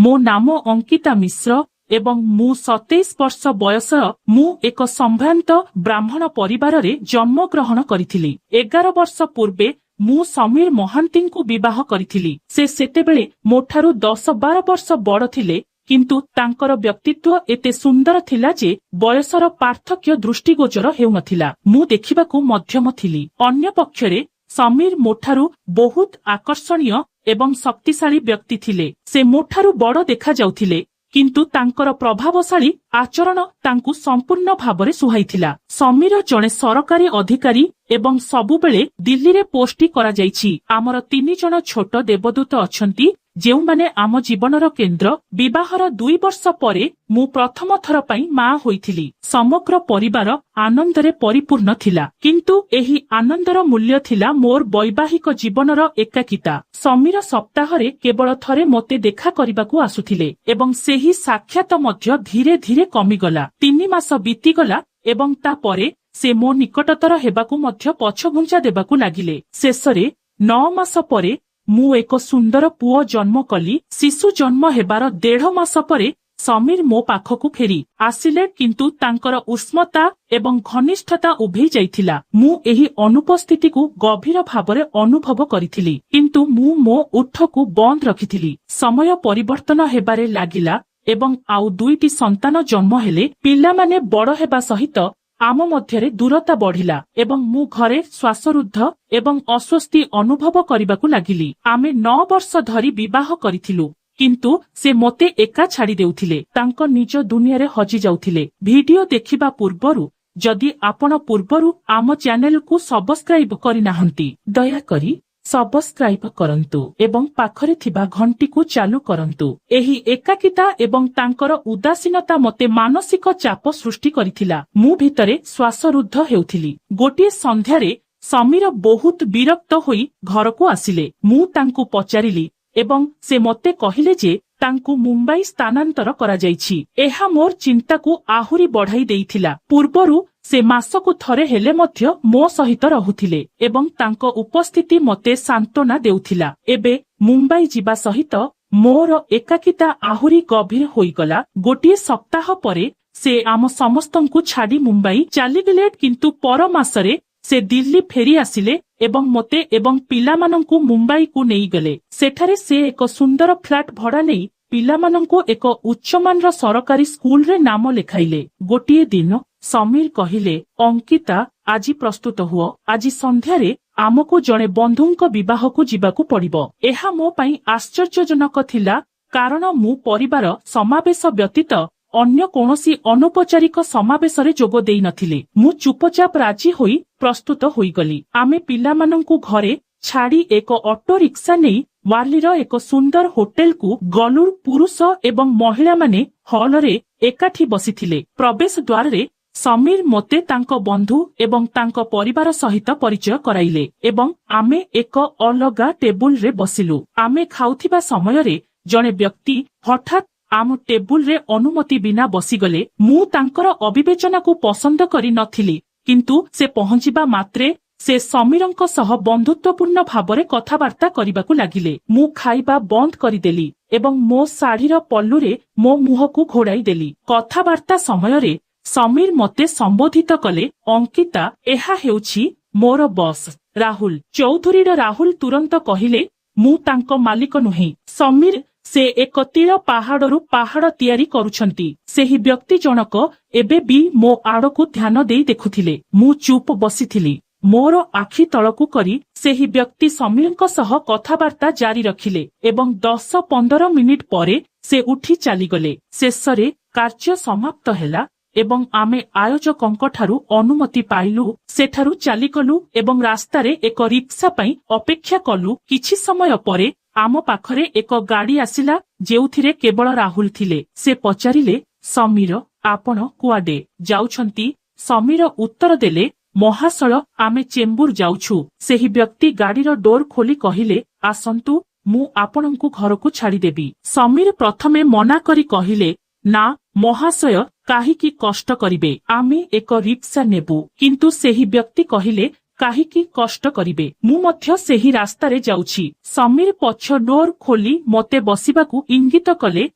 मो नाम अंकिता मिश्र एवं मु 27 वर्ष बयसर मु एक संभ्रांत ब्राह्मण परिवार रे जन्म ग्रहण करिथिली। 11 वर्ष पूर्वे मु समीर महांती को विवाह करिथिली। से सेतेबेले मोठारु 10-12 वर्ष बड़ थिले, किंतु तांकर व्यक्तित्व एते सुंदर थिला जे बयसर पार्थक्य दृष्टिगोचर हेउनथिला। मु देखिबाकू मध्यम थिली। अन्य पक्षरे समीर मोठारु बहुत आकर्षणीय एवं शक्तिशाली व्यक्ति थिले। से मोठारु बड़ देखा जाउथिले, किंतु तांकर प्रभावशाली आचरण तांकु संपूर्ण भावरे सुहाइथिला। समीर जणे सरकारी अधिकारी एवं सबुबेले दिल्ली रे पोस्टी करा जाइछि। आमर 3 जण छोट देवदूत अछंती, जेउमाने आम जीवनर केंद्र। विवाहर 2 वर्ष परे मु प्रथम थर पई मां होइथिली। समग्र परिवार आनंदरे परिपूर्ण थिला, किंतु एही आनंदर मूल्य थिला मोर वैवाहिक जीवनर एकाकिता। समीर सप्ताहरे केवल थरे मते देखा करिबाकू आसुथिले एवं सेही साक्षात मध्य धीरे धीरे कमिगला। 3 मास बीतीगला एवं तापरे से मो निकटतर हेबाकू मध्य पछघुंचा देबाकू लागिले। शेषरे 9 मास परे मु एक सुंदर पुओ जन्म कली। शिशु जन्म हेबार 1.5 मास परे समीर मो पाखकू फेरी आसिले, किंतु तांकर उष्मता एवं घनिष्ठता उभे जाइथिला। मु एही अनुपस्थिति को गभीर भावरे अनुभव करिथिली, किंतु मु मो उठकू बंद रखिथिली। समय परिवर्तन हेबारे लागिला एवं आउ 2टी संतान जन्म हेले। पिला माने बड़ हेबा सहित आम मध्यरे दूरता बढ़िला एवं मु घरे श्वासरुद्ध एवं अस्वस्थी अनुभव करिबाकू लागिली। आमे 9 वर्ष धरी विवाह करिथिलु, किंतु से मते एका छाड़ी देउथिले। तांको निज दुनिया रे हजि जाउथिले। वीडियो देखिबा पूर्वरु जदि आपण पूर्वरु आम चैनल को सब्सक्राइब करि नाहंती, दया करी सब्सक्राइब करंतु एवं पाखरे थिबा घंटी को चालू करंतु। एही एकाकिता एवं तांकर उदासीनता मते मानसिक चाप सृष्टि करिथिला। मु भितरे श्वासरुद्ध हेउथिली। गोटिए संध्यारे समीर बहुत विरक्त होई घरको आसिले। मु तांकु पचारिली एवं से मते कहिले जे तांकु मुंबई स्थानांतर करा जाइछि। एहा मोर चिंता को आहुरी बढ़ाई देइथिला। पूर्वरु से मासकु थरे हेले मध्य मो सहित रहुथिले एवं तांको उपस्थिति मते सांत्वना देउथिला। एबे मुंबई जिबा सहित मोर एकाकिता आहुरी गभीर होइगला। गोटिए सप्ताह परे से आम समस्तंकु छाड़ी मुंबई चलीगले, किंतु पर मासरे से दिल्ली फेरी आसिले एवं मते एवं पिलामानंकु मुंबई को नेई गले। सेठारे से एक सुंदर फ्लैट भड़ा नेई पिलामानंकु एक उच्चमानर सरकारी स्कूल रे नाम लेखाइले। गोटिए दिन समीर कहिले, अंकिता आजी प्रस्तुत हुओ, आजी संध्यारे आमको जणे बंधुंक विवाह को जिबाकू पड़िबो। एहा मो पई आश्चर्यजनक थिला, कारण मु परिवार समावेश व्यतीत अन्य कोनोसी अनौपचारिक समावेशरे जोग देई नथिले। मु चुपचाप राजी होई प्रस्तुत होईगली। आमे पिलामानंकु घरे छाड़ी एक ऑटो रिक्शा नेई वार्लीर एक सुंदर होटेल को गलु। पुरुष एवं महिला माने हॉल रे एकाठी बसिथिले। प्रवेश द्वार रे समीर मते तांको बंधु एवं तांको परिवार सहित परिचय कराइले एवं आमे एक अलगा टेबुल रे बसिलु। आमे खाउथिबा समय रे जणे व्यक्ति हठात आम टेबुल रे अनुमति बिना बसिगले। मु तांकर अविवेचना को पसंद करी नथिली, किंतु से पहुंचिबा मात्रे से समीरंक सह बंधुत्वपूर्ण भावरे कथाबार्ता करिबाकू लागिले। मु खाइबा बंद करिदेली एवं मो साड़ीर पल्लुरे मो मुहकू घोड़ाई देली। कथाबार्ता समय रे समीर मते संबोधित कले, अंकिता एहा हेउछि मोर बॉस राहुल चौधरी। राहुल तुरंत कहिले, मु तांको मालिक नुहे। समीर से एक तीर पहाड़रू पहाड़ तैयारी करुछंती। सेही व्यक्ति जनक एबे भी मो आड़कू ध्यान देई देखुथिले। मु चुप बसिथिली। मोर आखि तळकू करी सेही व्यक्ति समीरଙ୍କ सह कथाबार्ता जारी रखिले एवं 10-15 मिनिट परे से उठी चलीगले। शेषरे कार्य समाप्त हेला एवं आमे आयोजकଙ୍କ ठारू अनुमति पाइलु। सेठारू चलीगलु एवं रास्तारे एक रिक्शा पई अपेक्षा कलु। किछि समय परे आम पाखरे एक गाड़ी आसिला, जेउथिरे केवल राहुल थिले। से पचारिले, समीर आपण कुआडे जाउछंती? समीर उत्तर देले, महाशय आमे चेम्बूर जाउछु। सेही व्यक्ति गाड़ीर डोर खोली कहिले, आसंतु मु आपणंकु घरकू छाड़ीदेबी। समीर प्रथमे मना करी कहिले, ना महाशय काहीकि कष्ट करिबे, आमे एक रिक्शा नेबु। किंतु सेही व्यक्ति कहिले, କାହିଁକି କଷ୍ଟ କରିବେ? ମୁଁ ମଧ୍ୟ ସେହି ରାସ୍ତାରେ ଯାଉଛି। ସମୀର ପଛ ଡୋର ଖୋଲି ମୋତେ ବସିବାକୁ ଇଙ୍ଗିତ କଲେ।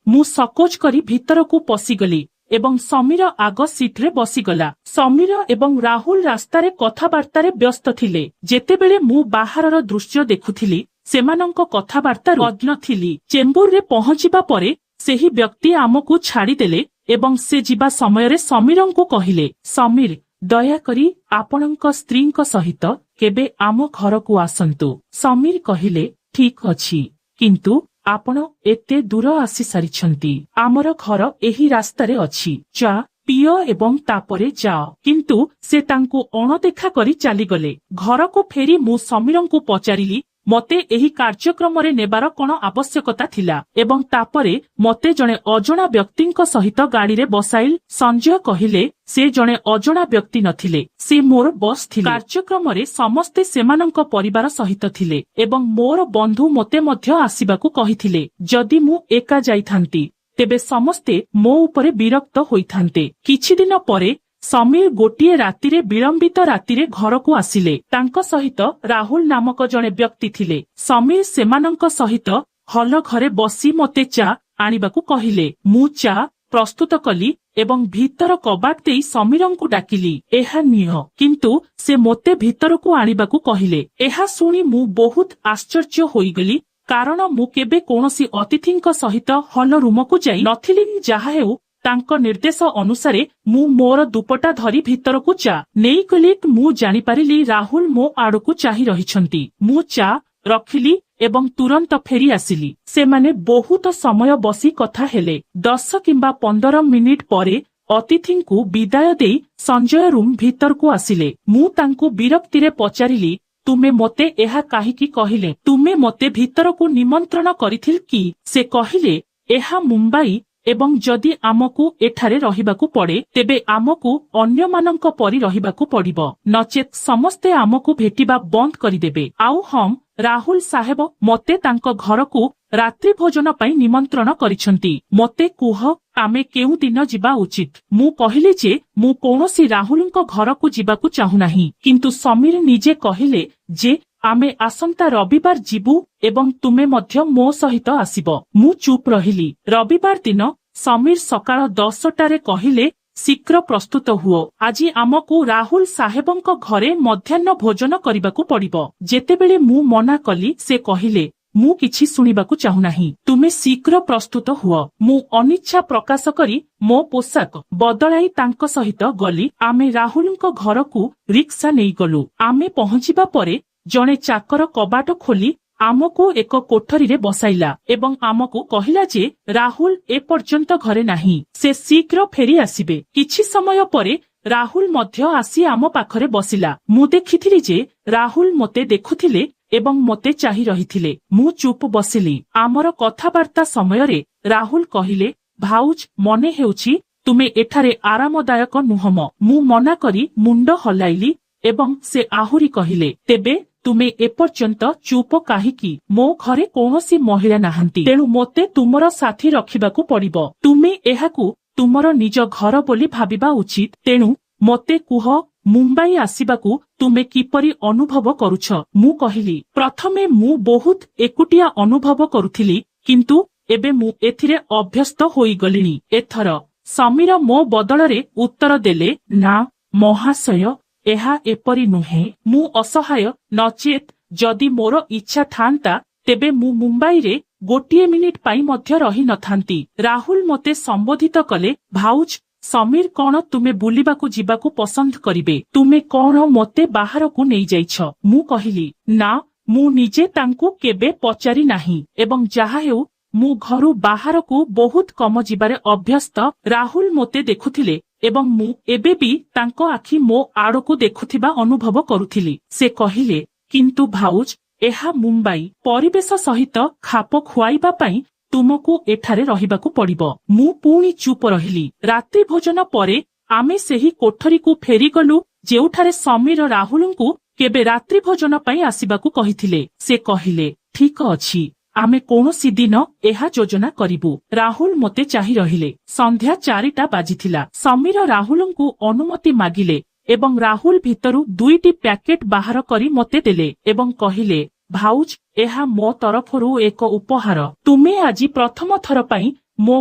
ମୁଁ ସକୋଚ କରି ଭିତରକୁ ପଶିଗଲି ଏବଂ ସମୀର ଆଗ ସିଟ୍ରେ ବସିଗଲା। ସମୀର ଏବଂ ରାହୁଲ ରାସ୍ତାରେ କଥାବାର୍ତ୍ତାରେ ବ୍ୟସ୍ତ ଥିଲେ। ଯେତେବେଳେ ମୁଁ ବାହାରର ଦୃଶ୍ୟ ଦେଖୁଥିଲି, ସେମାନଙ୍କ କଥାବାର୍ତ୍ତାରୁ ଅଜ୍ଞ ଥିଲି। ଚେମ୍ବୁରରେ ପହଞ୍ଚିବା ପରେ ସେହି ବ୍ୟକ୍ତି ଆମକୁ ଛାଡ଼ିଦେଲେ ଏବଂ ସେ ଯିବା ସମୟରେ ସମୀରଙ୍କୁ କହିଲେ, ସମୀର, ଦୟାକରି ଆପଣଙ୍କ ସ୍ତ୍ରୀଙ୍କ ସହିତ କେବେ ଆମ ଘରକୁ ଆସନ୍ତୁ। ସମୀର କହିଲେ, ଠିକ୍ ଅଛି, କିନ୍ତୁ ଆପଣ ଏତେ ଦୂର ଆସିସାରିଛନ୍ତି। ଆମର ଘର ଏହି ରାସ୍ତାରେ ଅଛି। ଚା ପିଅ ଏବଂ ତାପରେ ଯାଅ। କିନ୍ତୁ ସେ ତାଙ୍କୁ ଅଣଦେଖା କରି ଚାଲିଗଲେ। ଘରକୁ ଫେରି ମୁଁ ସମୀରଙ୍କୁ ପଚାରିଲି, ମୋତେ ଏହି କାର୍ଯ୍ୟକ୍ରମରେ ନେବାର କଣ ଆବଶ୍ୟକତା ଥିଲା? ଏବଂ ତାପରେ ମୋତେ ଜଣେ ଅଜଣା ବ୍ୟକ୍ତିଙ୍କ ସହିତ ଗାଡ଼ିରେ ବସାଇଲ। ସଞ୍ଜୟ କହିଲେ, ସେ ଜଣେ ଅଜଣା ବ୍ୟକ୍ତି ନଥିଲେ, ସେ ମୋର ବସ୍ ଥିଲେ। କାର୍ଯ୍ୟକ୍ରମରେ ସମସ୍ତେ ସେମାନଙ୍କ ପରିବାର ସହିତ ଥିଲେ ଏବଂ ମୋର ବନ୍ଧୁ ମୋତେ ମଧ୍ୟ ଆସିବାକୁ କହିଥିଲେ। ଯଦି ମୁଁ ଏକା ଯାଇଥାନ୍ତି, ତେବେ ସମସ୍ତେ ମୋ ଉପରେ ବିରକ୍ତ ହୋଇଥାନ୍ତେ। କିଛିଦିନ ପରେ ସମୀର ଗୋଟିଏ ରାତିରେ ବିଳମ୍ବିତ ରାତିରେ ଘରକୁ ଆସିଲେ। ତାଙ୍କ ସହିତ ରାହୁଲ ନାମକ ଜଣେ ବ୍ୟକ୍ତି ଥିଲେ। ସମୀର ସେମାନଙ୍କ ସହିତ ହଲ ଘରେ ବସି ମୋତେ ଚା ଆଣିବାକୁ କହିଲେ। ମୁଁ ଚା ପ୍ରସ୍ତୁତ କଲି ଏବଂ ଭିତର କବାଟ ଦେଇ ସମୀରଙ୍କୁ ଡାକିଲି, ଏହା ନିଅ। କିନ୍ତୁ ସେ ମୋତେ ଭିତରକୁ ଆଣିବାକୁ କହିଲେ। ଏହା ଶୁଣି ମୁଁ ବହୁତ ଆଶ୍ଚର୍ଯ୍ୟ ହୋଇଗଲି, କାରଣ ମୁଁ କେବେ କୌଣସି ଅତିଥିଙ୍କ ସହିତ ହଲ ରୁମକୁ ଯାଇ ନଥିଲି। ଯାହା ହେଉ, ତାଙ୍କ ନିର୍ଦ୍ଦେଶ ଅନୁସାରେ ମୁଁ ମୋର ଦୁପଟା ଧରି ଭିତରକୁ ଚା ନେଇଗଲି। ମୁଁ ଜାଣିପାରିଲି ରାହୁଲ ମୋ ଆଡ଼କୁ ଚାହିଁ ରହିଛନ୍ତି। ମୁଁ ଚା ରଖିଲି ଏବଂ ତୁରନ୍ତ ଫେରି ଆସିଲି। ସେମାନେ ବହୁତ ସମୟ ବସି କଥା ହେଲେ। 10 କିମ୍ବା 15 ମିନିଟ୍ ପରେ ଅତିଥିଙ୍କୁ ବିଦାୟ ଦେଇ ସଞ୍ଜୟ ରୁମ୍ ଭିତରକୁ ଆସିଲେ। ମୁଁ ତାଙ୍କୁ ବିରକ୍ତିରେ ପଚାରିଲି, ତୁମେ ମୋତେ ଏହା କାହିଁକି କହିଲେ? ତୁମେ ମୋତେ ଭିତରକୁ ନିମନ୍ତ୍ରଣ କରିଥିଲ କି? ସେ କହିଲେ, ଏହା ମୁମ୍ବାଇ ଏବଂ ଯଦି ଆମକୁ ଏଠାରେ ରହିବାକୁ ପଡ଼େ, ତେବେ ଆମକୁ ଅନ୍ୟମାନଙ୍କ ପରି ରହିବାକୁ ପଡ଼ିବ, ନଚେତ୍ ସମସ୍ତେ ଆମକୁ ଭେଟିବା ବନ୍ଦ କରିଦେବେ। ଆଉ ହଁ, ରାହୁଲ ସାହେବ ମୋତେ ତାଙ୍କ ଘରକୁ ରାତ୍ରି ଭୋଜନ ପାଇଁ ନିମନ୍ତ୍ରଣ କରିଛନ୍ତି। ମୋତେ କୁହ, ଆମେ କେଉଁ ଦିନ ଯିବା ଉଚିତ? ମୁଁ କହିଲି ଯେ ମୁଁ କୌଣସି ରାହୁଲଙ୍କ ଘରକୁ ଯିବାକୁ ଚାହୁଁନାହିଁ। କିନ୍ତୁ ସମୀର ନିଜେ କହିଲେ ଯେ ଆମେ ଆସନ୍ତା ରବିବାର ଯିବୁ ଏବଂ ତୁମେ ମଧ୍ୟ ମୋ ସହିତ ଆସିବ। ମୁଁ ଚୁପ୍ ରହିଲି। ରବିବାର ଦିନ ସମୀର ସକାଳ 10ଟାରେ କହିଲେ, ଶୀଘ୍ର ପ୍ରସ୍ତୁତ ହୁଅ, ଆଜି ଆମକୁ ରାହୁଲ ସାହେବଙ୍କ ଘରେ ମଧ୍ୟାହ୍ନ ଭୋଜନ କରିବାକୁ ପଡ଼ିବ। ଯେତେବେଳେ ମୁଁ ମନା କଲି, ସେ କହିଲେ, ମୁଁ କିଛି ଶୁଣିବାକୁ ଚାହୁଁନାହିଁ, ତୁମେ ଶୀଘ୍ର ପ୍ରସ୍ତୁତ ହୁଅ। ମୁଁ ଅନିଚ୍ଛା ପ୍ରକାଶ କରି ମୋ ପୋଷାକ ବଦଳାଇ ତାଙ୍କ ସହିତ ଗଲି। ଆମେ ରାହୁଲଙ୍କ ଘରକୁ ରିକ୍ସା ନେଇଗଲୁ। ଆମେ ପହଞ୍ଚିବା ପରେ ଜଣେ ଚାକର କବାଟ ଖୋଲି ଆମକୁ ଏକ କୋଠରୀରେ ବସାଇଲା ଏବଂ ଆମକୁ କହିଲା ଯେ ରାହୁଲ ଏପର୍ଯ୍ୟନ୍ତ ଘରେ ନାହିଁ, ସେ ଶୀଘ୍ର ଫେରି ଆସିବେ। କିଛି ସମୟ ପରେ ରାହୁଲ ମଧ୍ୟ ଆସି ଆମ ପାଖରେ ବସିଲା। ମୁଁ ଦେଖିଥିଲି ଯେ ରାହୁଲ ମୋତେ ଦେଖୁଥିଲେ ଏବଂ ମୋତେ ଚାହିଁ ରହିଥିଲେ। ମୁଁ ଚୁପ୍ ବସିଲି। ଆମର କଥାବାର୍ତ୍ତା ସମୟରେ ରାହୁଲ କହିଲେ, ଭାଉଜ, ମନେ ହେଉଛି ତୁମେ ଏଠାରେ ଆରାମଦାୟକ ନୁହଁ। ମୁଁ ମନା କରି ମୁଣ୍ଡ ହଲାଇଲି ଏବଂ ସେ ଆହୁରି କହିଲେ, ତେବେ ତୁମେ ଏପର୍ଯ୍ୟନ୍ତ ଚୁପ କାହିଁକି? ମୋ ଘରେ କୌଣସି ମହିଳା ନାହାନ୍ତି, ତେଣୁ ମୋତେ ତୁମର ସାଥୀ ରଖିବାକୁ ପଡ଼ିବ। ତୁମେ ଏହାକୁ ତୁମର ନିଜ ଘର ବୋଲି ଭାବିବା ଉଚିତ। ତେଣୁ ମୋତେ କୁହ, ମୁମ୍ବାଇ ଆସିବାକୁ ତୁମେ କିପରି ଅନୁଭବ କରୁଛ? ମୁଁ କହିଲି, ପ୍ରଥମେ ମୁଁ ବହୁତ ଏକୁଟିଆ ଅନୁଭବ କରୁଥିଲି, କିନ୍ତୁ ଏବେ ମୁଁ ଏଥିରେ ଅଭ୍ୟସ୍ତ ହୋଇଗଲିଣି। ଏଥର ସମୀର ମୋ ବଦଳରେ ଉତ୍ତର ଦେଲେ, ନା ମହାଶୟ, ଏହା ଏପରି ନୁହେଁ। ମୁଁ ଅସହାୟ, ନଚେତ୍ ଯଦି ମୋର ଇଚ୍ଛା ଥାନ୍ତା, ତେବେ ମୁଁ ମୁମ୍ବାଇରେ ଗୋଟିଏ ମିନିଟ୍ ପାଇଁ ମଧ୍ୟ ରହିନଥାନ୍ତି। ରାହୁଲ ମୋତେ ସମ୍ବୋଧିତ କଲେ, ଭାଉଜ, ସମୀର କଣ ତୁମେ ବୁଲିବାକୁ ଯିବାକୁ ପସନ୍ଦ କରିବେ? ତୁମେ କଣ ମୋତେ ବାହାରକୁ ନେଇଯାଇଛ? ମୁଁ କହିଲି, ନା, ମୁଁ ନିଜେ ତାଙ୍କୁ କେବେ ପଚାରି ନାହିଁ ଏବଂ ଯାହା ହେଉ ମୁଁ ଘରୁ ବାହାରକୁ ବହୁତ କମ ଯିବାରେ ଅଭ୍ୟସ୍ତ। ରାହୁଲ ମୋତେ ଦେଖୁଥିଲେ ଏବଂ ମୁଁ ଏବେ ବି ତାଙ୍କ ଆଖି ମୋ ଆଡ଼କୁ ଦେଖୁଥିବା ଅନୁଭବ କରୁଥିଲି। ସେ କହିଲେ, କିନ୍ତୁ ଭାଉଜ, ଏହା ମୁମ୍ବାଇ ପରିବେଶ ସହିତ ଖାପ ଖୁଆଇବା ପାଇଁ ତୁମକୁ ଏଠାରେ ରହିବାକୁ ପଡ଼ିବ। ମୁଁ ପୁଣି ଚୁପ ରହିଲି। ରାତ୍ରି ଭୋଜନ ପରେ ଆମେ ସେହି କୋଠରୀକୁ ଫେରିଗଲୁ ଯେଉଁଠାରେ ସମୀର ରାହୁଲଙ୍କୁ କେବେ ରାତ୍ରି ଭୋଜନ ପାଇଁ ଆସିବାକୁ କହିଥିଲେ। ସେ କହିଲେ, ଠିକ ଅଛି, ଆମେ କୌଣସି ଦିନ ଏହା ଯୋଜନା କରିବୁ। ରାହୁଲ ମୋତେ ଚାହିଁ ରହିଲେ। ସନ୍ଧ୍ୟା 4ଟା ବାଜିଥିଲା। ସମୀର ରାହୁଲଙ୍କୁ ଅନୁମତି ମାଗିଲେ ଏବଂ ରାହୁଲ ଭିତରୁ 2ଟି ପ୍ୟାକେଟ ବାହାର କରି ମୋତେ ଦେଲେ ଏବଂ କହିଲେ, ଭାଉଜ, ଏହା ମୋ ତରଫରୁ ଏକ ଉପହାର। ତୁମେ ଆଜି ପ୍ରଥମ ଥର ପାଇଁ ମୋ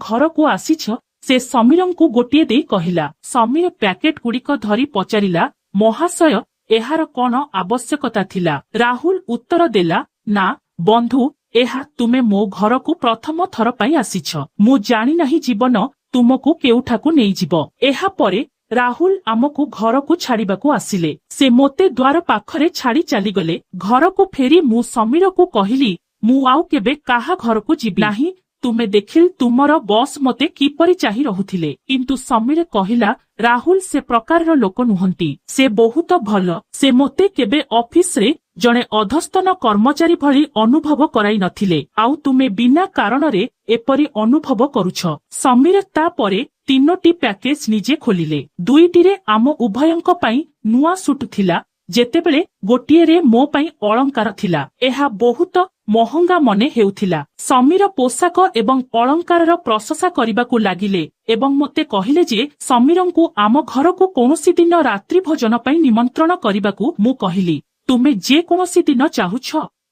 ଘରକୁ ଆସିଛ, ସେ ସମୀରଙ୍କୁ ଗୋଟିଏ ଦେଇ କହିଲା। ସମୀର ପ୍ୟାକେଟ ଗୁଡ଼ିକ ଧରି ପଚାରିଲା, ମହାଶୟ, ଏହାର କଣ ଆବଶ୍ୟକତା ଥିଲା? ରାହୁଲ ଉତ୍ତର ଦେଲା, ନା ବନ୍ଧୁ, ଏହା ତୁମେ ମୋ ଘରକୁ ପ୍ରଥମ ଥର ପାଇଁ ଆସିଛ। ମୁଁ ଜାଣିନାହିଁ ଜୀବନ ତୁମକୁ କେଉଠାକୁ ନେଇଯିବ। ଏହାପରେ ରାହୁଲ ଆମକୁ ଘରକୁ ଛାଡ଼ିବାକୁ ଆସିଲେ। ସେ ମୋତେ ଦ୍ୱାର ପାଖରେ ଛାଡ଼ି ଚାଲିଗଲେ। ଘରକୁ ଫେରି ମୁଁ ସମୀରକୁ କହିଲି, ମୁଁ ଆଉ କେବେ କାହା ଘରକୁ ଯିବି ନାହିଁ। ତୁମେ ଦେଖିଲ ତୁମର ବସ୍ ମୋତେ କିପରି ଚାହିଁ ରହୁଥିଲେ। କିନ୍ତୁ ସମୀର କହିଲା, ରାହୁଲ ସେ ପ୍ରକାରର ଲୋକ ନୁହନ୍ତି। ସେ ବହୁତ ଭଲ। ସେ ମୋତେ କେବେ ଅଫିସରେ ଜଣେ ଅଧସ୍ତନ କର୍ମଚାରୀ ଭଳି ଅନୁଭବ କରାଇ ନଥିଲେ। ଆଉ ତୁମେ ବିନା କାରଣରେ ଏପରି ଅନୁଭବ କରୁଛ। ସମୀର ତାପରେ 3ଟି ପ୍ୟାକେଜ ନିଜେ ଖୋଲିଲେ। 2ଟିରେ ଆମ ଉଭୟଙ୍କ ପାଇଁ ନୂଆ ସୁଟ୍ ଥିଲା, ଯେତେବେଳେ ଗୋଟିଏରେ ମୋ ପାଇଁ ଅଳଙ୍କାର ଥିଲା। ଏହା ବହୁତ ମହଙ୍ଗା ମନେ ହେଉଥିଲା। ସମୀର ପୋଷାକ ଏବଂ ଅଳଙ୍କାରର ପ୍ରଶଂସା କରିବାକୁ ଲାଗିଲେ ଏବଂ ମୋତେ କହିଲେ ଯେ ସମୀରଙ୍କୁ ଆମ ଘରକୁ କୌଣସି ଦିନ ରାତ୍ରି ଭୋଜନ ପାଇଁ ନିମନ୍ତ୍ରଣ କରିବାକୁ। ମୁଁ କହିଲି, ତୁମେ ଯେ କୌଣସି ଦିନ ଚାହୁଁଛ,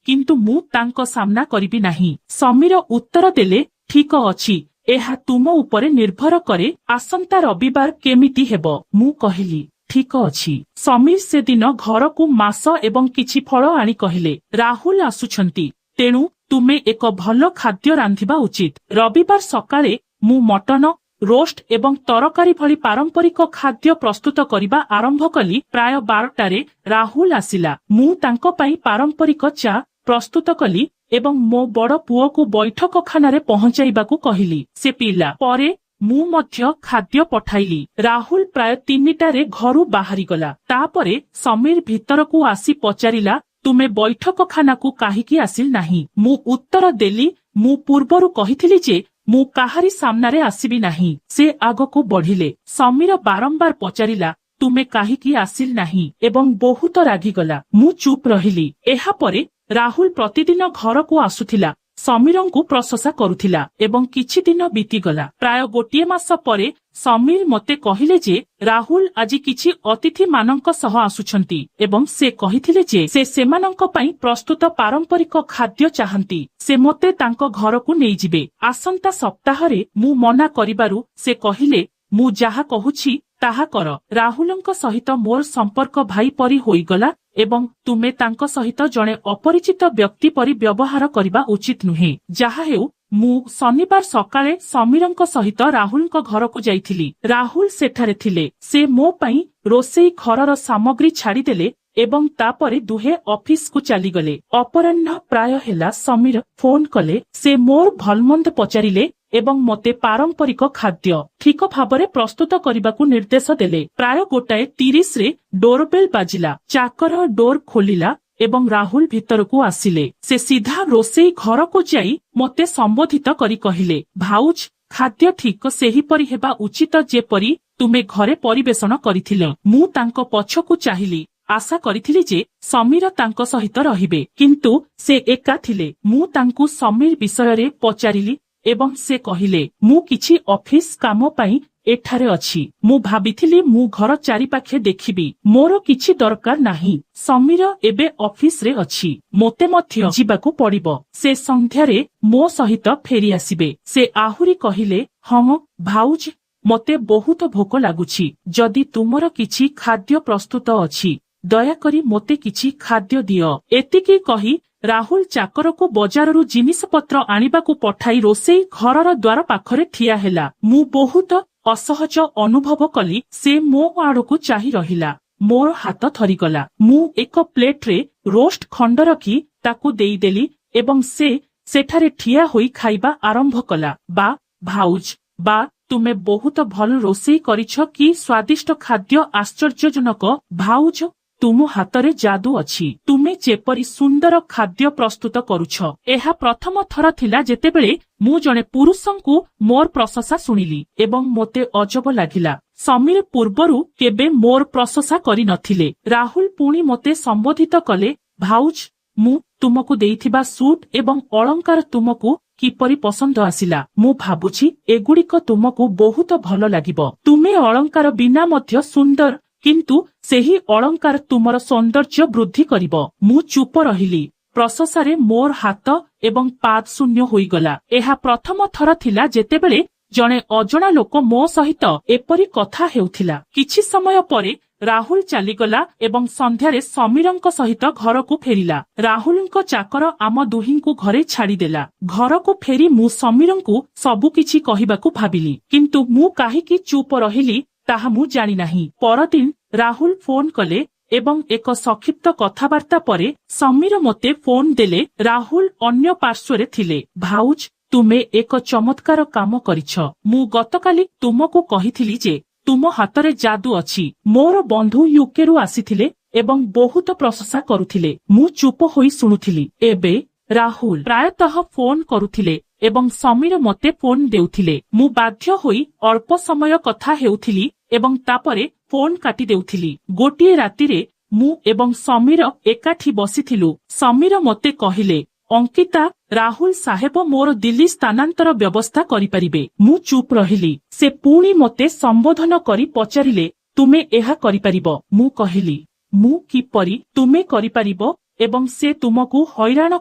କିନ୍ତୁ ମୁଁ ତାଙ୍କ ସାମ୍ନା କରିବି ନାହିଁ। ସମୀର ଉତ୍ତର ଦେଲେ, ଠିକ ଅଛି, ଏହା ତୁମ ଉପରେ ନିର୍ଭର କରେ। ଆସନ୍ତା ରବିବାର କେମିତି ହେବ? ମୁଁ କହିଲି, ଠିକ ଅଛି। ସମୀର ସେଦିନ ଘରକୁ ମାସ ଏବଂ କିଛି ଫଳ ଆଣି କହିଲେ, ରାହୁଲ ଆସୁଛନ୍ତି, ତେଣୁ ତୁମେ ଏକ ଭଲ ଖାଦ୍ୟ ରାନ୍ଧିବା ଉଚିତ। ରବିବାର ସକାଳେ ମୁଁ ମଟନ, ରୋଷ୍ଟ ଏବଂ ତରକାରୀ ଭଳି ପାରମ୍ପରିକ ଖାଦ୍ୟ ପ୍ରସ୍ତୁତ କରିବା ଆରମ୍ଭ କଲି। ପ୍ରାୟ 12ଟାରେ ରାହୁଲ ଆସିଲା। ମୁଁ ତାଙ୍କ ପାଇଁ ପାରମ୍ପରିକ ଚା ପ୍ରସ୍ତୁତ କଲି ଏବଂ ମୋ ବଡ଼ ପୁଅକୁ ବୈଠକଖାନାରେ ପହଞ୍ଚାଇବାକୁ କହିଲି। ସେ ପିଲା ପରେ ମୁଁ ମଧ୍ୟ ଖାଦ୍ୟ ପଠାଇଲି। ରାହୁଲ ପ୍ରାୟ 3ଟାରେ ଘରୁ ବାହାରିଗଲା। ତାପରେ ସମୀର ଭିତରକୁ ଆସି ପଚାରିଲା, ତୁମେ ବୈଠକଖାନାକୁ କାହିଁକି ଆସିଲ ନାହିଁ? ମୁଁ ଉତ୍ତର ଦେଲି, ମୁଁ ପୂର୍ବରୁ କହିଥିଲି ଯେ ମୁଁ କାହାରି ସାମ୍ନାରେ ଆସିବି ନାହିଁ। ସେ ଆଗକୁ ବଢିଲେ। ସମୀର ବାରମ୍ବାର ପଚାରିଲା, ତୁମେ କାହିଁକି ଆସିଲ ନାହିଁ ଏବଂ ବହୁତ ରାଗିଗଲା। ମୁଁ ଚୁପ୍ ରହିଲି। ଏହାପରେ ରାହୁଲ ପ୍ରତିଦିନ ଘରକୁ ଆସୁଥିଲା, ସମୀରଙ୍କୁ ପ୍ରଶଂସା କରୁଥିଲା ଏବଂ କିଛି ଦିନ ବିତିଗଲା। ପ୍ରାୟ 1 ମାସ ପରେ ସମୀର ମୋତେ କହିଲେ ଯେ ରାହୁଲ ଆଜି କିଛି ଅତିଥିମାନଙ୍କ ସହ ଆସୁଛନ୍ତି ଏବଂ ସେ କହିଥିଲେ ଯେ ସେ ସେମାନଙ୍କ ପାଇଁ ପ୍ରସ୍ତୁତ ପାରମ୍ପରିକ ଖାଦ୍ୟ ଚାହାନ୍ତି। ସେ ମୋତେ ତାଙ୍କ ଘରକୁ ନେଇଯିବେ। ଆସନ୍ତା ସପ୍ତାହରେ ମୁଁ ମନା କରିବାରୁ ସେ କହିଲେ, ମୁଁ ଯାହା କହୁଛି ତାହା କର। ରାହୁଲଙ୍କ ସହିତ ମୋର ସମ୍ପର୍କ ଭାଇ ପରି ହୋଇଗଲା ଏବଂ ତୁମେ ତାଙ୍କ ସହିତ ଜଣେ ଅପରିଚିତ ବ୍ୟକ୍ତି ପରି ବ୍ୟବହାର କରିବା ଉଚିତ ନୁହେଁ। ଯାହା ହେଉ, ମୁଁ ଶନିବାର ସକାଳେ ସମୀରଙ୍କ ସହିତ ରାହୁଲଙ୍କ ଘରକୁ ଯାଇଥିଲି। ରାହୁଲ ସେଠାରେ ଥିଲେ। ସେ ମୋ ପାଇଁ ରୋଷେଇ ଘରର ସାମଗ୍ରୀ ଛାଡ଼ିଦେଲେ ଏବଂ ତାପରେ ଦୁହେଁ ଅଫିସକୁ ଚାଲିଗଲେ। ଅପରାହ୍ନ ପ୍ରାୟ ହେଲା। ସମୀର ଫୋନ କଲେ। ସେ ମୋର ଭଲମନ୍ଦ ପଚାରିଲେ ଏବଂ ମୋତେ ପାରମ୍ପରିକ ଖାଦ୍ୟ ଠିକ ଭାବରେ ପ୍ରସ୍ତୁତ କରିବାକୁ ନିର୍ଦ୍ଦେଶ ଦେଲେ। ପ୍ରାୟ 1:30ରେ ଡୋରବେଲ ବାଜିଲା। ଚାକର ଡୋର ଖୋଲିଲା ଏବଂ ରାହୁଲ ଭିତରକୁ ଆସିଲେ। ସେ ସିଧା ରୋଷେଇ ଘରକୁ ଯାଇ ମୋତେ ସମ୍ବୋଧିତ କରି କହିଲେ, ଭାଉଜ, ଖାଦ୍ୟ ଠିକ ସେହିପରି ହେବା ଉଚିତ ଯେପରି ତୁମେ ଘରେ ପରିବେଷଣ କରିଥିଲ। ମୁଁ ତାଙ୍କ ପଛକୁ ଚାହିଁଲି। ଆଶା କରିଥିଲି ଯେ ସମୀର ତାଙ୍କ ସହିତ ରହିବେ, କିନ୍ତୁ ସେ ଏକା ଥିଲେ। ମୁଁ ତାଙ୍କୁ ସମୀର ବିଷୟରେ ପଚାରିଲି ଏବଂ ସେ କହିଲେ, ମୁଁ କିଛି ଅଫିସ କାମ ପାଇଁ ଏଠାରେ ଅଛି। ମୁଁ ଭାବିଥିଲି ମୁଁ ଘର ଚାରିପାଖେ ଦେଖିବି। ମୋର କିଛି ଦରକାର ନାହିଁ। ସମୀର ଏବେ ଅଫିସରେ ଅଛି। ମୋତେ ମଧ୍ୟ ଯିବାକୁ ପଡ଼ିବ। ସେ ସନ୍ଧ୍ୟାରେ ମୋ ସହିତ ଫେରି ଆସିବେ। ସେ ଆହୁରି କହିଲେ, ହଁ ଭାଉଜ, ମୋତେ ବହୁତ ଭୋକ ଲାଗୁଛି। ଯଦି ତୁମର କିଛି ଖାଦ୍ୟ ପ୍ରସ୍ତୁତ ଅଛି, ଦୟାକରି ମୋତେ କିଛି ଖାଦ୍ୟ ଦିଅ। ଏତିକି କହି ରାହୁଲ ଚାକରକୁ ବଜାରରୁ ଜିନିଷପତ୍ର ଆଣିବାକୁ ପଠାଇ ରୋଷେଇ ଘରର ଦ୍ୱାର ପାଖରେ ଠିଆ ହେଲା। ମୁଁ ବହୁତ ଅସହଜ ଅନୁଭବ କଲି। ସେ ମୋ ଆଡ଼କୁ ଚାହିଁ ରହିଲା। ମୋର ହାତ ଥରିଗଲା। ମୁଁ ଏକ ପ୍ଲେଟରେ ରୋଷ୍ଟ ଖଣ୍ଡ ରଖି ତାକୁ ଦେଇଦେଲି ଏବଂ ସେ ସେଠାରେ ଠିଆ ହୋଇ ଖାଇବା ଆରମ୍ଭ କଲା। ବା ଭାଉଜ, ବା ତୁମେ ବହୁତ ଭଲ ରୋଷେଇ କରିଛ। କି ସ୍ୱାଦିଷ୍ଟ ଖାଦ୍ୟ, ଆଶ୍ଚର୍ଯ୍ୟଜନକ। ଭାଉଜ, ତୁମ ହାତରେ ଯାଦୁ ଅଛି। ତୁମେ ଯେପରି ସୁନ୍ଦର ଖାଦ୍ୟ ପ୍ରସ୍ତୁତ କରୁଛ। ଏହା ପ୍ରଥମ ଥର ଥିଲା ଯେତେବେଳେ ମୁଁ ଜଣେ ପୁରୁଷଙ୍କୁ ମୋର ପ୍ରଶଂସା ଶୁଣିଲି ଏବଂ ମୋତେ ଅଜବ ଲାଗିଲା। ସମୀର ପୂର୍ବରୁ କେବେ ମୋର ପ୍ରଶଂସା କରିନଥିଲେ। ରାହୁଲ ପୁଣି ମୋତେ ସମ୍ବୋଧିତ କଲେ, ଭାଉଜ, ମୁଁ ତୁମକୁ ଦେଇଥିବା ସୁଟ୍ ଏବଂ ଅଳଙ୍କାର ତୁମକୁ କିପରି ପସନ୍ଦ ଆସିଲା? ମୁଁ ଭାବୁଛି ଏଗୁଡ଼ିକ ତୁମକୁ ବହୁତ ଭଲ ଲାଗିବ। ତୁମେ ଅଳଙ୍କାର ବିନା ମଧ୍ୟ ସୁନ୍ଦର କିନ୍ତୁ ସେହି ଅଳଙ୍କାର ତୁମର ସୌନ୍ଦର୍ଯ୍ୟ ବୃଦ୍ଧି କରିବ। ମୁଁ ଚୁପ ରହିଲି। ପ୍ରଶଂସାରେ ମୋର ହାତ ଏବଂ ପାଦ ଶୂନ୍ୟ ହୋଇଗଲା। ଏହା ପ୍ରଥମ ଥର ଥିଲା ଯେତେବେଳେ ଜଣେ ଅଜଣା ଲୋକ ମୋ ସହିତ ଏପରି କଥା ହେଉଥିଲା। କିଛି ସମୟ ପରେ ରାହୁଲ ଚାଲିଗଲା ଏବଂ ସନ୍ଧ୍ୟାରେ ସମୀରଙ୍କ ସହିତ ଘରକୁ ଫେରିଲା। ରାହୁଲଙ୍କ ଚାକର ଆମ ଦୁହିଁଙ୍କୁ ଘରେ ଛାଡ଼ିଦେଲା। ଘରକୁ ଫେରି ମୁଁ ସମୀରଙ୍କୁ ସବୁକିଛି କହିବାକୁ ଭାବିଲି, କିନ୍ତୁ ମୁଁ କାହିଁକି ଚୁପ ରହିଲି ତାହା ମୁଁ ଜାଣିନାହିଁ। ପରଦିନ ରାହୁଲ ଫୋନ କଲେ ଏବଂ ଏକ ସଂକ୍ଷିପ୍ତ କଥାବାର୍ତ୍ତା ପରେ ସମୀର ମୋତେ ଫୋନ ଦେଲେ। ରାହୁଲ ଅନ୍ୟ ପାର୍ଶ୍ୱରେ ଥିଲେ। ଭାଉଜ, ତୁମେ ଏକ ଚମତ୍କାର କାମ କରିଛ। ମୁଁ ଗତକାଲି ତୁମକୁ କହିଥିଲି ଯେ ତୁମ ହାତରେ ଯାଦୁ ଅଛି। ମୋର ବନ୍ଧୁ ୟୁକେରୁ ଆସିଥିଲେ ଏବଂ ବହୁତ ପ୍ରଶଂସା କରୁଥିଲେ। ମୁଁ ଚୁପ ହୋଇ ଶୁଣୁଥିଲି। ଏବେ ରାହୁଲ ପ୍ରାୟତଃ ଫୋନ କରୁଥିଲେ ଏବଂ ସମୀର ମୋତେ ଫୋନ ଦେଉଥିଲେ। ମୁଁ ବାଧ୍ୟ ହୋଇ ଅଳ୍ପ ସମୟ କଥା ହେଉଥିଲି ଏବଂ ତାପରେ ଫୋନ କାଟି ଦେଉଥିଲି। ଗୋଟିଏ ରାତିରେ ମୁଁ ଏବଂ ସମୀର ଏକାଠି ବସିଥିଲୁ। ସମୀର ମୋତେ କହିଲେ, ଅଙ୍କିତା, ରାହୁଲ ସାହେବ ମୋର ଦିଲ୍ଲୀ ସ୍ଥାନାନ୍ତର ବ୍ୟବସ୍ଥା କରିପାରିବେ। ମୁଁ ଚୁପ ରହିଲି। ସେ ପୁଣି ମୋତେ ସମ୍ବୋଧନ କରି ପଚାରିଲେ, ତୁମେ ଏହା କରିପାରିବ? ମୁଁ କହିଲି, ମୁଁ କିପରି? ତୁମେ କରିପାରିବ ଏବଂ ସେ ତୁମକୁ ହଇରାଣ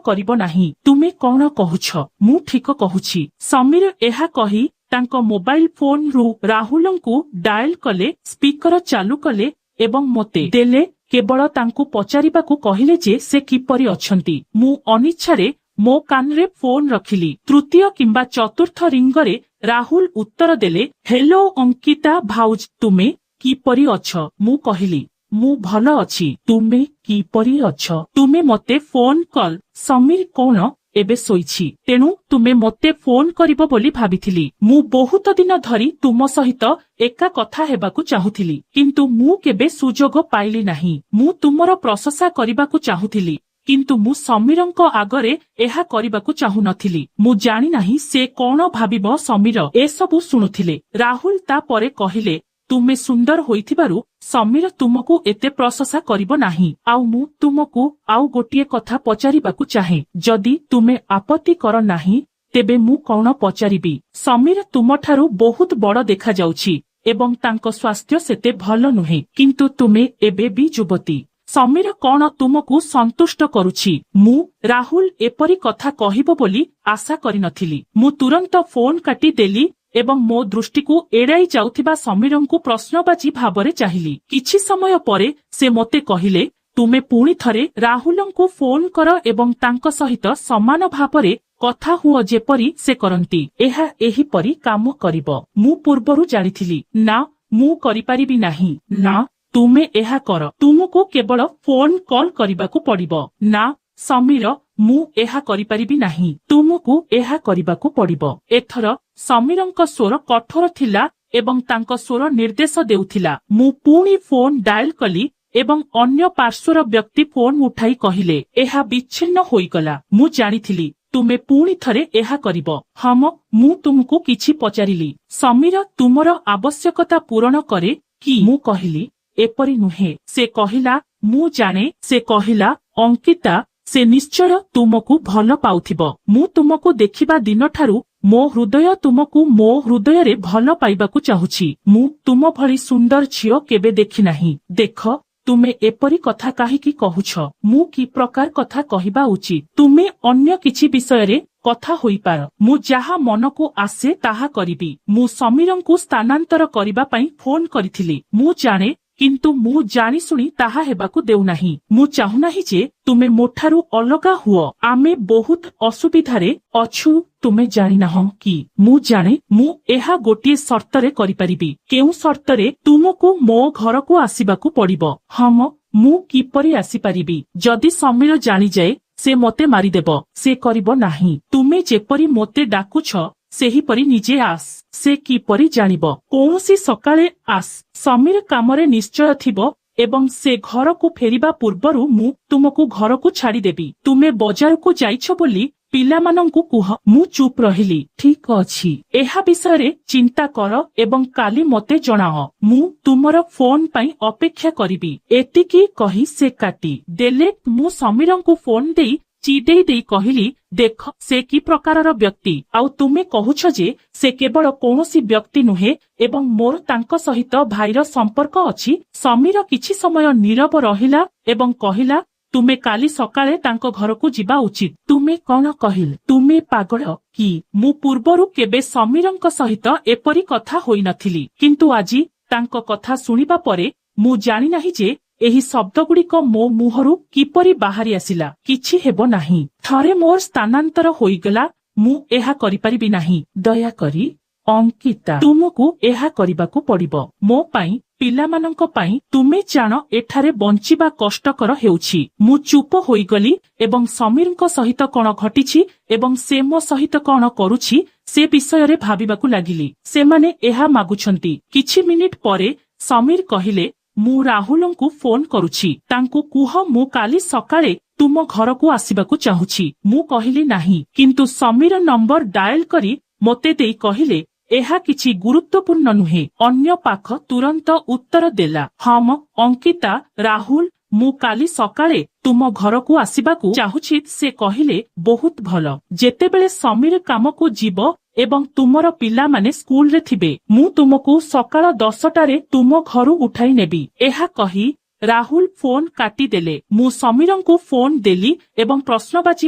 କରିବ ନାହିଁ। ତୁମେ କଣ କହୁଛ? ମୁଁ ଠିକ କହୁଛି। ସମୀର ଏହା କହି ତାଙ୍କ ମୋବାଇଲ ଫୋନରୁ ରାହୁଲଙ୍କୁ ଡାଏଲ କଲେ, ସ୍ପିକର ଚାଲୁ କଲେ ଏବଂ ମୋତେ ଦେଲେ। କେବଳ ତାଙ୍କୁ ପଚାରିବାକୁ କହିଲେ ଯେ ସେ କିପରି ଅଛନ୍ତି। ମୁଁ ଅନିଚ୍ଛାରେ ମୋ କାନରେ ଫୋନ ରଖିଲି। ତୃତୀୟ କିମ୍ବା ଚତୁର୍ଥ ରିଙ୍ଗରେ ରାହୁଲ ଉତ୍ତର ଦେଲେ, ହେଲୋ ଅଙ୍କିତା ଭାଉଜ, ତୁମେ କିପରି ଅଛ? ମୁଁ କହିଲି, ମୁଁ ଭଲ ଅଛି। ତୁମେ କିପରି ଅଛ? ତୁମେ ମୋତେ ଫୋନ କଲ? ସମୀର କଣ ଏବେ ଶୋଇଛି? ତେଣୁ ତୁମେ ମୋତେ ଫୋନ କରିବ ବୋଲି ଭାବିଥିଲି। ମୁଁ ବହୁତ ଦିନ ଧରି ତୁମ ସହିତ ଏକା କଥା ହେବାକୁ ଚାହୁଁଥିଲି, କିନ୍ତୁ ମୁଁ କେବେ ସୁଯୋଗ ପାଇଲି ନାହିଁ। ମୁଁ ତୁମର ପ୍ରଶଂସା କରିବାକୁ ଚାହୁଁଥିଲି, କିନ୍ତୁ ମୁଁ ସମୀରଙ୍କ ଆଗରେ ଏହା କରିବାକୁ ଚାହୁଁନଥିଲି। ମୁଁ ଜାଣିନାହିଁ ସେ କଣ ଭାବିବ। ସମୀର ଏସବୁ ଶୁଣୁଥିଲେ। ରାହୁଲ ତାପରେ କହିଲେ, ତୁମେ ସୁନ୍ଦର ହୋଇଥିବାରୁ ସମୀର ତୁମକୁ ଏତେ ପ୍ରଶଂସା କରିବ ନାହିଁ। ଆଉ ମୁଁ ତୁମକୁ ଆଉ ଗୋଟିଏ କଥା ପଚାରିବାକୁ ଚାହେଁ। ଯଦି ତୁମେ ଆପତ୍ତି କର ନାହିଁ, ତେବେ ମୁଁ କଣ ପଚାରିବି? ସମୀର ତୁମଠାରୁ ବହୁତ ବଡ଼ ଦେଖାଯାଉଛି ଏବଂ ତାଙ୍କ ସ୍ୱାସ୍ଥ୍ୟ ସେତେ ଭଲ ନୁହେଁ, କିନ୍ତୁ ତୁମେ ଏବେ ବି ଯୁବତୀ। ସମୀର କଣ ତୁମକୁ ସନ୍ତୁଷ୍ଟ କରୁଛି? ମୁଁ ରାହୁଲ ଏପରି କଥା କହିବ ବୋଲି ଆଶା କରିନଥିଲି। ମୁଁ ତୁରନ୍ତ ଫୋନ କାଟିଦେଲି ଏବଂ ମୋ ଦୃଷ୍ଟିକୁ ଏଡ଼ାଇ ଯାଉଥିବା ସମୀରଙ୍କୁ ପ୍ରଶ୍ନବାଚୀ ଭାବରେ ଚାହିଁଲି। କିଛି ସମୟ ପରେ ସେ ମୋତେ କହିଲେ, ତୁମେ ପୁଣି ଥରେ ରାହୁଲଙ୍କୁ ଫୋନ କର ଏବଂ ତାଙ୍କ ସହିତ ସମାନ ଭାବରେ କଥା ହୁଅ ଯେପରି ସେ କରନ୍ତି। ଏହା ଏହିପରି କାମ କରିବ। ମୁଁ ପୂର୍ବରୁ ଜାଣିଥିଲି। ନା, ମୁଁ କରିପାରିବି ନାହିଁ। ନା, ତୁମେ ଏହା କର। ତୁମକୁ କେବଳ ଫୋନ କଲ୍ କରିବାକୁ ପଡ଼ିବ। ନା ସମୀର, ମୁଁ ଏହା କରିପାରିବି ନାହିଁ। ତୁମକୁ ଏହା କରିବାକୁ ପଡ଼ିବ। ଏଥର ସମୀରଙ୍କ ସ୍ୱର କଠୋର ଥିଲା ଏବଂ ତାଙ୍କ ସ୍ୱର ନିର୍ଦ୍ଦେଶ ଦେଉଥିଲା। ମୁଁ ପୁଣି ଫୋନ ଡାଏଲ କଲି ଏବଂ ଅନ୍ୟ ପାର୍ଶ୍ୱର ବ୍ୟକ୍ତି ଫୋନ ଉଠାଇ କହିଲେ, ଏହା ବିଚ୍ଛିନ୍ନ ହୋଇଗଲା। ମୁଁ ଜାଣିଥିଲି ତୁମେ ପୁଣି ଥରେ ଏହା କରିବ। ହମ, ମୁଁ ତୁମକୁ କିଛି ପଚାରିଲି। ସମୀର ତୁମର ଆବଶ୍ୟକତା ପୂରଣ କରେ କି? ମୁଁ କହିଲି, ଏପରି ନୁହେଁ। ସେ କହିଲା, ମୁଁ ଜାଣେ। ସେ କହିଲା, ଅଙ୍କିତା, ସେ ନିଶ୍ଚୟ ତୁମକୁ ଭଲ ପାଉଥିବ। ମୁଁ ତୁମକୁ ଦେଖିବା ଦିନଠାରୁ ମୋ ହୃଦୟ ତୁମକୁ ମୋ ହୃଦୟରେ ଭଲ ପାଇବାକୁ ଚାହୁଁଛି। ମୁଁ ତୁମ ଭଳି ସୁନ୍ଦର ଝିଅ କେବେ ଦେଖିନାହିଁ। ଦେଖ, ତୁମେ ଏପରି କଥା କାହିଁକି କହୁଛ? ମୁଁ କି ପ୍ରକାର କଥା କହିବା ଉଚିତ? ତୁମେ ଅନ୍ୟ କିଛି ବିଷୟରେ କଥା ହୋଇପାର। ମୁଁ ଯାହା ମନକୁ ଆସେ ତାହା କରିବି। ମୁଁ ସମୀରଙ୍କୁ ସ୍ଥାନାନ୍ତର କରିବା ପାଇଁ ଫୋନ କରିଥିଲି। ମୁଁ ଜାଣେ, କିନ୍ତୁ ମୁଁ ଜାଣିଶୁଣି ତାହା ହେବାକୁ ଦେଉନାହିଁ। ମୁଁ ଚାହୁଁନାହିଁ ଯେ ତୁମେ ମୋଠାରୁ ଅଲଗା ହୁଅ। ଆମେ ବହୁତ ଅସୁବିଧାରେ ଅଛୁ, ତୁମେ ଜାଣିନାହଁ କି? ମୁଁ ଜାଣେ। ମୁଁ ଏହା ଗୋଟିଏ ସର୍ତ୍ତରେ କରିପାରିବି। କେଉଁ ସର୍ତ୍ତରେ? ତୁମକୁ ମୋ ଘରକୁ ଆସିବାକୁ ପଡ଼ିବ। ହମ, ମୁଁ କିପରି ଆସିପାରିବି? ଯଦି ସମୀର ଜାଣିଯାଏ, ସେ ମୋତେ ମାରିଦେବ। ସେ କରିବ ନାହିଁ। ତୁମେ ଯେପରି ମୋତେ ଡାକୁଛ ସେହିପରି ନିଜେ ଆସ। ସେ କିପରି ଜାଣିବ? କୌଣସି ସକାଳେ ଆସ। ସମୀର କାମରେ ନିଶ୍ଚୟ ଥିବ ଏବଂ ସେ ଘରକୁ ଫେରିବା ପୂର୍ବରୁ ମୁଁ ତୁମକୁ ଘରକୁ ଛାଡ଼ିଦେବି। ତୁମେ ବଜାରକୁ ଯାଇଛ ବୋଲି ପିଲାମାନଙ୍କୁ କୁହ। ମୁଁ ଚୁପ୍ ରହିଲି। ଠିକ ଅଛି, ଏହା ବିଷୟରେ ଚିନ୍ତା କର ଏବଂ କାଲି ମୋତେ ଜଣାଅ। ମୁଁ ତୁମର ଫୋନ ପାଇଁ ଅପେକ୍ଷା କରିବି। ଏତିକି କହି ସେ କାଟି ଦେଲେ। ମୁଁ ସମୀରଙ୍କୁ ଫୋନ ଦେଇ ଚିଡେଇ ଦେଇ କହିଲି, देख से कि प्रकारर व्यक्ति आउ तुमे कहुछ जे से केवल कौनसी व्यक्ति नुहे एवं मोर तांको सहित भाईर संपर्क अछि। समीर किछि समय नीरव रहिला एवं कहिला तुमे काली सकाळे तांको घरकू जिबा उचित। तुमे कौन कहिल? तुमे पागल कि? मु पूर्वरु केबे समीरंक सहित एपरी कथा होई नथिली, किंतु आजी तांको कथा सुनिबा परे मु जानि नाही जे एही शब्दगुड़िक मो मुहरु किपरि बाहरी आसिला। किछि हेबो नाही, थरे मोर स्थानांतर होईगला, मु एहा करि परिबि नाही। दया करी अंकिता तुमको एहा करिबाकू पड़िबो। मो पाई पिलामानंक पाई तुमे जान एठारे बंचिबा कष्टकर हेउछि। मु चुप होईगली एवं समीरंक सहित कोन घटिछि एवं से मो सहित कोन करुछि से विषय भाबिबाकू लागिली। सेमाने एहा मागुछंती। किछि मिनिट परे समीर कहिले मु राहुलंकु फोन करुछि, तांकु कुह मु काली सकाळे तुम घरकू आसिबाकू चाहुछि। मु कहिली नाही, किंतु समीर नंबर डायल करी मोते देई कहिले एहा किछि गुरुत्वपूर्ण नुहे। अन्य पाख तुरंत उत्तर देला, हम अंकिता राहुल मु काली सकाळे तुम घरकू आसिबाकू चाहुछि। से कहिले बहुत भलो, जेतेबेले समीर कामकू जीव एवं तुमर पिला माने स्कूल रे थिबे मु तुमको सकाळ 10टारे तुम घरु उठाई नेबी। एहा कही राहुल फोन काटी देले। मु समीरंकु फोन देली एवं प्रश्नबाची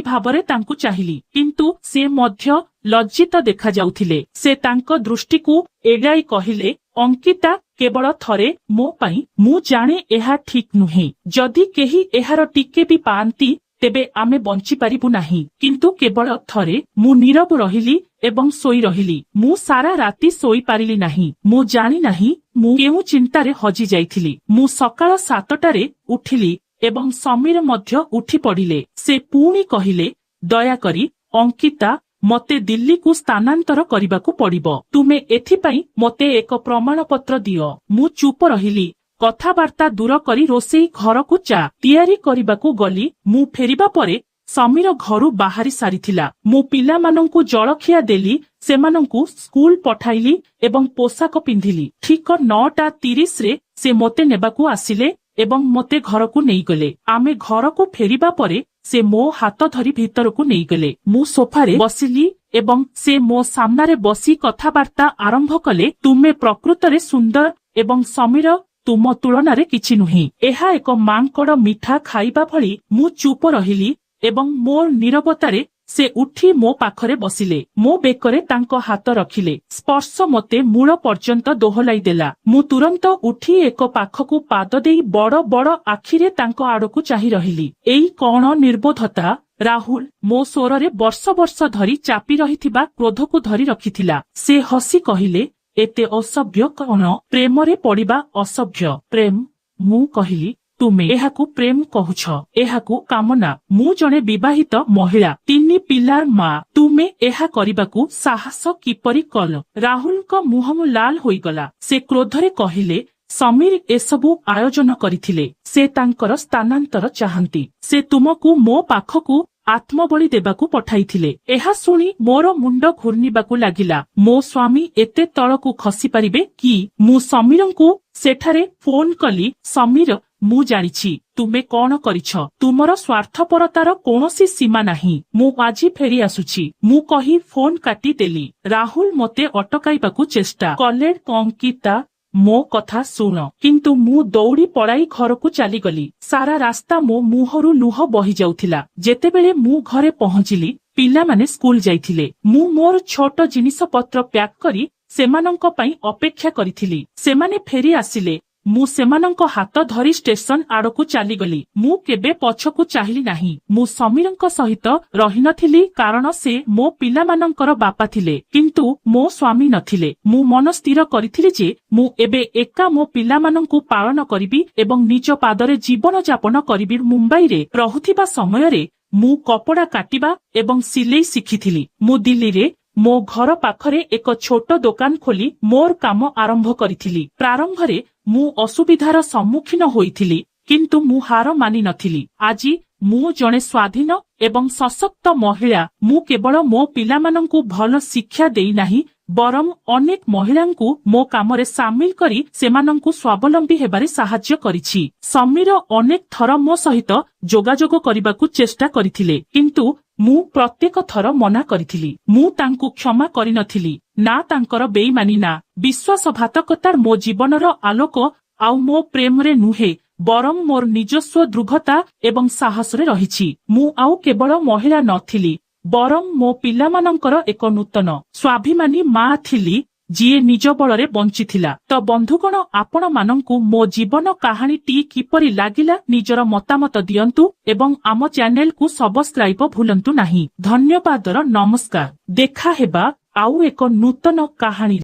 भाबरे तांकु चाहिली, किंतु से मध्य लज्जित देखा जाउथिले। से तांको दृष्टि को एगाई कहिले अंकिता केवल थरे मो पाई मु जाने एहा ठीक नुहे। जदि केही एहार टिके भी पांती तेबे आमे बंची पारिबु नाही, किंतु केवल थरे मु नीरव रहिली एवं सोई रहिली। मु सारा राति सोई पारिली नाही। मु जानि नाही मु केउ चिंतारे हजी जाइथिली। मु सकाळ 7टारे उठिली एवं समीर मध्य उठी पड़िले। से पुणी कहिले दया करी अंकिता मते दिल्ली को स्थानांतर करिबाकू पड़िबो। तुमे एथिपाई मते एक प्रमाण पत्र दियो। मु चुप रहिली। कथाबार्ता दूर करी रोसेई घरकू चा तैयारी करिबाकू गली। मु फेरिबा परे समीर घरु बाहरी सारिथिला। मु पिलामानंकू जळखिया देली, सेमानंकू स्कूल पठाइली एवं पोशाक पिंधिली। ठीक 9:30 रे से मोते नेबाकू आसिले एवं मोते घरकू नेइगले। आमे घरकू फेरिबा परे से मो हाथ धरी भितरकू नेइगले। मु सोफारे बसिली एवं से मो सामनारे बसी कथाबार्ता आरंभ कले। तुमे प्रकृतरे सुंदर एवं समीर तुम तुलनारे किछि नुहे। एहा एक मांकड़ मिठा खाइबा भली। मु चुप रहिली एवं मोर नीरवतारे से उठी मो पाखरे बसिले। मो बेकरे तांको हाथ रखिले। स्पर्श मते मूल पर्यंत दोहलाई देला। मु तुरंत उठी एक पाखकू पाद देई बड़ बड़ आखिरे तांको आड़कू चाहि रहिली। एई कौन निर्बोधता? राहुल मो स्वररे वर्ष वर्ष धरी चापी रहिथिबा क्रोधकू धरी रखिथिला। से हसी कहिले एते असभ्य कौन? प्रेमरे पड़िबा असभ्य। प्रेम? मु कहिली तुमे एहाकू प्रेम कहुछ? एहाकू कामना। मु जणे विवाहित महिला, 3 पिलार माँ। तुमे एहा करिबाकू साहस किपरि कल? राहुलଙ୍କ मुहम लाल होईगला। से क्रोधरे कहिले समीर एसबू आयोजन करिथिले। से तांकर स्थानांतर चाहंती। से तुमको मो पाखकू आत्मबली देबाकू पठाइथिले। एहा सुनी मोर मुंड घूर्णिबाकू लागिला। मो स्वामी एते तळकू खसी पारिबे कि? मु समीरंकू सेठारे फोन कली। समीर मु जानिछि तुमे कौन करिछ। तुमर स्वार्थपरतार कौनसी सीमा नाही। मु आजी फेरी आसुछि। मु कही फोन काटी देली। राहुल मते अटकाइबाकू चेष्टा कले। अंकिता मो कथा सुन। किंतु मु दौड़ी पड़ाई घरकू चलीगली। सारा रास्ता मो मुहरु लुह बही जाउथिला। जेतेबेले मु घरे पहुंचिली पिलामाने स्कूल जाइथिले। मु मोर छोट जिनिस पत्र पैक करी सेमानंक पई अपेक्षा करिथिली। सेमाने फेरी आसिले। मु सेमानंक हाथ धरी स्टेशन आड़कू चलीगली। मु केबे पछकू चाहिली नाही। मु समीरंक सहित रही नथिली कारण से मो पिलामानंकर बापा थिले, किंतु मो स्वामी नथिले। मु मन स्थिर करिथिली जे मु एबे एका मो पिलामानंकू पालन करिबी एवं निज पादरे जीवन यापन करिबी। मुंबई रे रहुथिबा समयरे मु कपड़ा काटिबा एवं सिलेई शिखिथिली। मु दिल्ली रे मो घर पाखरे एक छोट दुकान खोली मोर काम आरंभ करिथिली। प्रारंभरे मु असुविधार सम्मुखीन होइथिली, किंतु मु हार मानि नथिली। आजी मु जणे स्वाधीन एवं सशक्त महिला। मु केवल मो पिलामानंकू भल शिक्षा देई नाही, बरम अनेक महिलांकू मो कामरे सामिल करी सेमानंकू स्वावलंबी हेबारे साहाय्य करिछि। समीर अनेक थर मो सहित जोगाजोग करिबाकू चेष्टा करिथिले, किंतु ମୁଁ ପ୍ରତ୍ୟେକ ଥର ମନା କରିଥିଲି। ମୁଁ ତାଙ୍କୁ କ୍ଷମା କରିନଥିଲି। ନା ତାଙ୍କର ବେଇମାନି ନା ବିଶ୍ୱାସଘାତକତା ମୋ ଜୀବନର ଆଲୋକ ଆଉ ମୋ ପ୍ରେମରେ ନୁହେଁ ବରଂ ମୋର ନିଜସ୍ୱ ଦୃଢ଼ତା ଏବଂ ସାହସରେ ରହିଛି। ମୁଁ ଆଉ କେବଳ ମହିଳା ନଥିଲି ବରଂ ମୋ ପିଲାମାନଙ୍କର ଏକ ନୂତନ ସ୍ୱାଭିମାନୀ ମା ଥିଲି ଯିଏ ନିଜ ବଳରେ ବଞ୍ଚିଥିଲା। ତ ବନ୍ଧୁଗଣ, ଆପଣମାନଙ୍କୁ ମୋ ଜୀବନ କାହାଣୀଟି କିପରି ଲାଗିଲା ନିଜର ମତାମତ ଦିଅନ୍ତୁ ଏବଂ ଆମ ଚ୍ୟାନେଲକୁ ସବସ୍କ୍ରାଇବ ଭୁଲନ୍ତୁ ନାହିଁ। ଧନ୍ୟବାଦର ନମସ୍କାର। ଦେଖା ହେବା ଆଉ ଏକ ନୂତନ କାହାଣୀ।